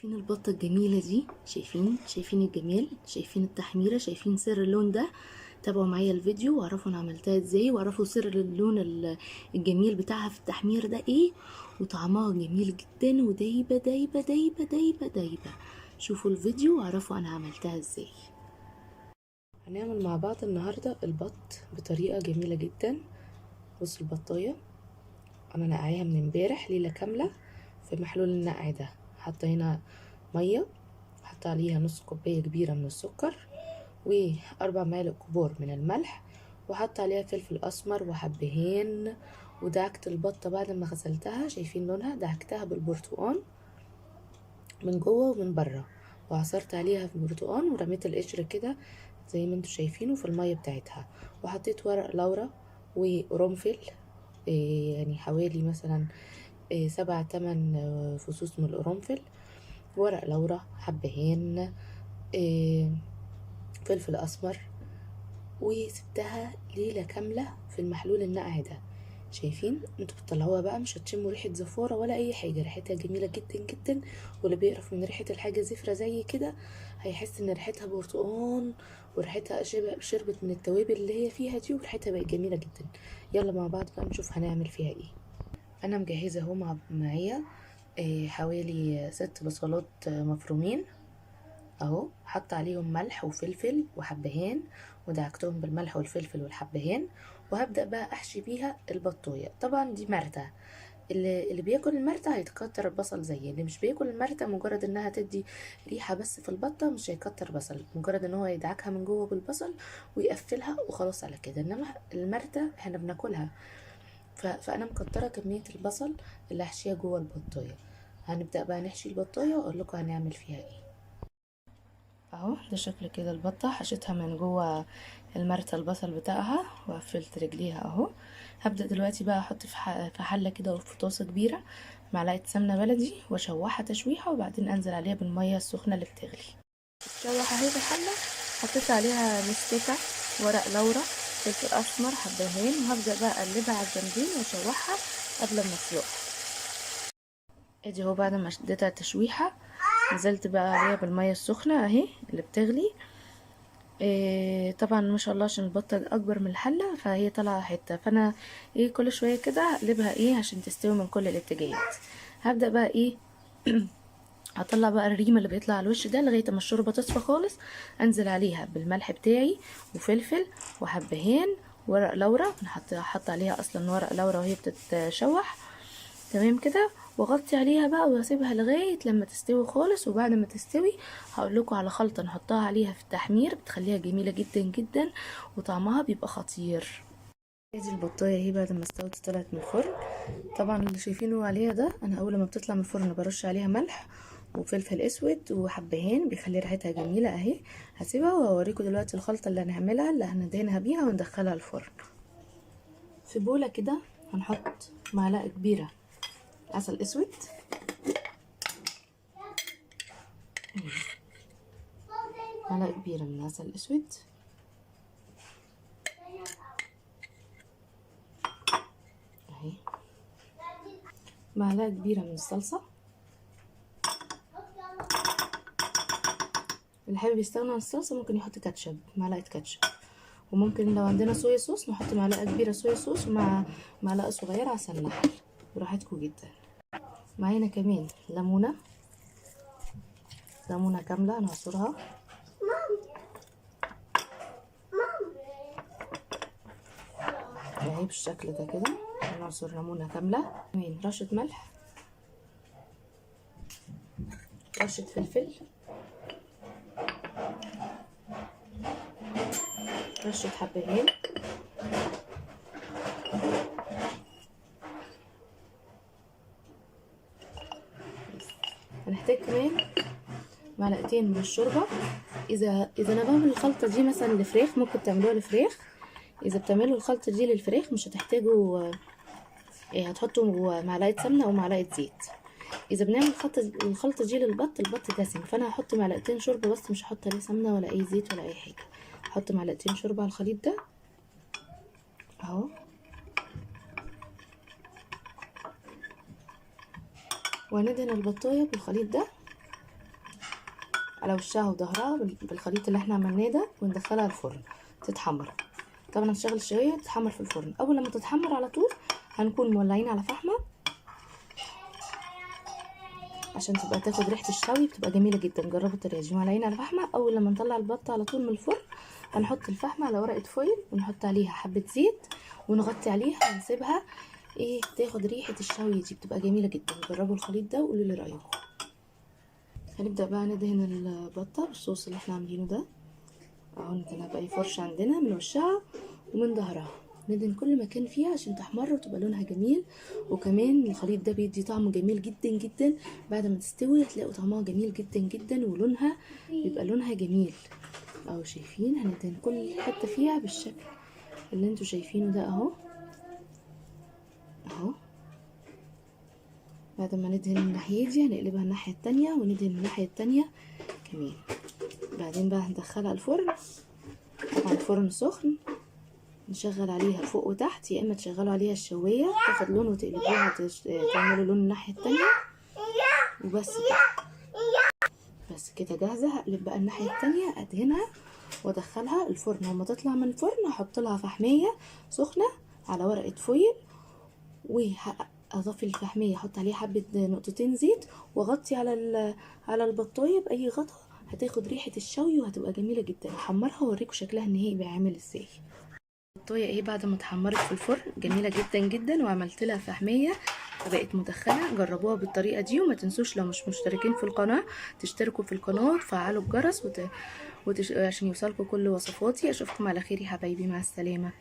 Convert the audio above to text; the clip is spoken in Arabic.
شايفين البطة الجميلة دي؟ شايفين الجمال، شايفين التحميرة، شايفين سر اللون ده. تابعوا معايا الفيديو واعرفوا انا عملتها ازاي، واعرفوا سر اللون الجميل بتاعها في التحمير ده ايه. وطعمها جميل جدا ودايبة دايبة دايبة دايبة دايبة. شوفوا الفيديو واعرفوا انا عملتها ازاي. هنعمل مع بعض النهاردة البط بطريقة جميلة جدا. بصوا البطاية انا نقعيها من امبارح ليلة كاملة في محلول النقع ده. حاطه هنا ميه، حاطه عليها نص كوبايه كبيره من السكر واربع معالق كبار من الملح، وحاطه عليها فلفل اسمر وحبهان. ودعكت البطه بعد ما غسلتها، شايفين لونها، دعكتها بالبرتقان من جوه ومن بره، وعصرت عليها في البرتقان ورميت القشر كده زي ما انتوا شايفينه في الميه بتاعتها. وحطيت ورق لورا وقرنفل، يعني حوالي مثلا 7 8 فصوص من القرنفل، ورق لورا، حبهان، فلفل اسمر. وسبتها ليلة كاملة في المحلول النقع ده. شايفين انتوا بتطلعوها بقى مش هتشموا ريحة زفارة ولا اي حاجة، ريحتها جميلة جدا جدا. واللي بيقرف من ريحة الحاجة زفرة زي كده هيحس ان ريحتها برتقان، وريحتها شربت من التوابل اللي هي فيها دي، وريحتها بقت جميلة جدا. يلا مع بعض بقى نشوف هنعمل فيها ايه. انا مجهزة اهو معايا حوالي 6 بصلات مفرومين اهو، حط عليهم ملح وفلفل وحبهان، ودعكتهم بالملح والفلفل والحبهان. وهبدأ بقى احشي بيها البطايه. طبعا دي مرتة، اللي بياكل المرتة هيتكتر البصل، زي اللي مش بياكل المرتة مجرد انها تدي ريحة بس في البطة مش هيكتر بصل، مجرد ان هو يدعكها من جوه بالبصل ويقفلها وخلاص على كده. انما المرتة احنا بناكلها، فانا مكترة كمية البصل اللي هحشيها جوه البطايه. هنبدأ بقى نحشي البطايه واقول لكم هنعمل فيها ايه. اهو ده شكل كده البطه، حشيتها من جوه المرتة البصل بتاعها وقفلت رجليها اهو. هبدأ دلوقتي بقى احط في حله كده وفي طاسه كبيره معلقه سمنه بلدي واشوحها تشويحه، وبعدين انزل عليها بالميه السخنه اللي بتغلي. تشوح اهي في الحله، حطيت عليها مستكه، ورق لورا، فلفل اسمر، حبهان، وهبدأ بقى اقلبها على الجنبين واشوحها قبل ما اسلقها. ادي اهو بعد ما شديتها تشويحه نزلت بقى عليها بالميه السخنه اهي اللي بتغلي. طبعا ما شاء الله عشان البطه اكبر من الحله فهي طالعه حته، فانا كل شويه كده اقلبها عشان تستوي من كل الاتجاهات. هبدا بقى هطلع بقى الريم اللي بيطلع على الوش ده لغايه ما الشوربه تصفى خالص. انزل عليها بالملح بتاعي وفلفل وحبهان، ورق لورا، حط عليها اصلا ورق لورا وهي بتتشوح تمام كده. واغطي عليها بقى واسيبها لغايه لما تستوي خالص. وبعد ما تستوي هقول لكم على خلطه نحطها عليها في التحمير بتخليها جميله جدا جدا وطعمها بيبقى خطير. ادي البطايه اهي بعد ما استوت طلعت من الفرن. طبعا اللي شايفينه عليها ده انا اول ما بتطلع من الفرن برش عليها ملح وفلفل اسود وحبهان بيخلي ريحتها جميله اهي. هسيبها واوريكم دلوقتي الخلطه اللي هنعملها اللي هندهنها بيها وندخلها الفرن. في بوله كده هنحط معلقه كبيره عسل اسود، معلقه كبيره من العسل الاسود اهي، معلقه كبيره من الصلصه. اللي حابب يستغنى عن الصلصه ممكن يحط كاتشب، معلقه كاتشب. وممكن لو عندنا صويا صوص نحط معلقه كبيره صويا صوص مع معلقه صغيره عسل نحل، براحتكم جدا. معانا كمان ليمونه كامله نعصرها اهي بالشكل ده كده. نعصر ليمونه كامله. كمان رشه ملح، رشه فلفل، رشه حبهان، هنحتاج كمان معلقتين من الشوربه. اذا انا بعمل الخلطه دي مثلا لفراخ ممكن تعملوها لفراخ. اذا بتعملوا الخلطه دي للفراخ مش هتحتاجوا هتحطوا معلقه سمنه او معلقه زيت. اذا بنعمل الخلطه دي للبط، البط دسم، فانا هحط معلقتين شوربه بس، مش هحط عليه سمنه ولا اي زيت ولا اي حاجه. هحط معلقتين شوربه على الخليط ده اهو. وهندهن البطايه بالخليط ده على وشها وظهرها بالخليط اللي احنا عملناه ده، وندخلها الفرن تتحمر. طبعا هنشغل الشوايه تتحمر في الفرن. اول لما تتحمر على طول هنكون مولعين على فحمه عشان تبقى تاخد ريحه الشوي، بتبقى جميله جدا. جربوا الطريقه دي. مولعين على فحمه. اول لما نطلع البطه على طول من الفرن هنحط الفحمه على ورقه فويل ونحط عليها حبه زيت ونغطي عليها ونسيبها تاخد ريحه الشوي دي، بتبقى جميله جدا. جربوا الخليط ده وقولوا لي رايكم. هنبدا بقى ندهن البطه بالصوص اللي احنا عاملينه ده اهو. ندهنها باي فرشه عندنا من وشها ومن ظهرها، ندهن كل مكان فيها عشان تحمر وتبقى لونها جميل. وكمان الخليط ده بيدي طعم جميل جدا جدا. بعد ما تستوي هتلاقوا طعمها جميل جدا جدا، ولونها بيبقى لونها جميل اهو. شايفين؟ هندهن كل حته فيها بالشكل اللي انتوا شايفينه ده اهو اهو. بعد ما ندهن الناحيه دي هنقلبها الناحيه التانية وندهن الناحيه التانية كمان. بعدين بقى هندخلها الفرن. طبعا الفرن سخن، نشغل عليها فوق وتحت، يا اما تشغلوا عليها الشوايه تاخد لون وتقلبوها تعملوا لون الناحيه التانية وبس كده. بس كده جاهزه. هقلب بقى الناحيه التانية، ادهنها وادخلها الفرن. لما تطلع من الفرن هحط لها فحميه سخنه على ورقه فويل، واضفي الفحميه احط عليها حبه نقطتين زيت، واغطي على البطايه باي غطا، هتاخد ريحه الشوي وهتبقى جميله جدا. هحمرها واوريكم شكلها النهائي بقى عامل ازاي. البطايه بعد ما اتحمرت في الفرن جميله جدا جدا، وعملت لها فحميه فبقت مدخنه. جربوها بالطريقه دي، وما تنسوش لو مش مشتركين في القناه تشتركوا في القناه وتفعلوا الجرس عشان يوصلكوا كل وصفاتي. اشوفكم على خير يا حبايبي، مع السلامه.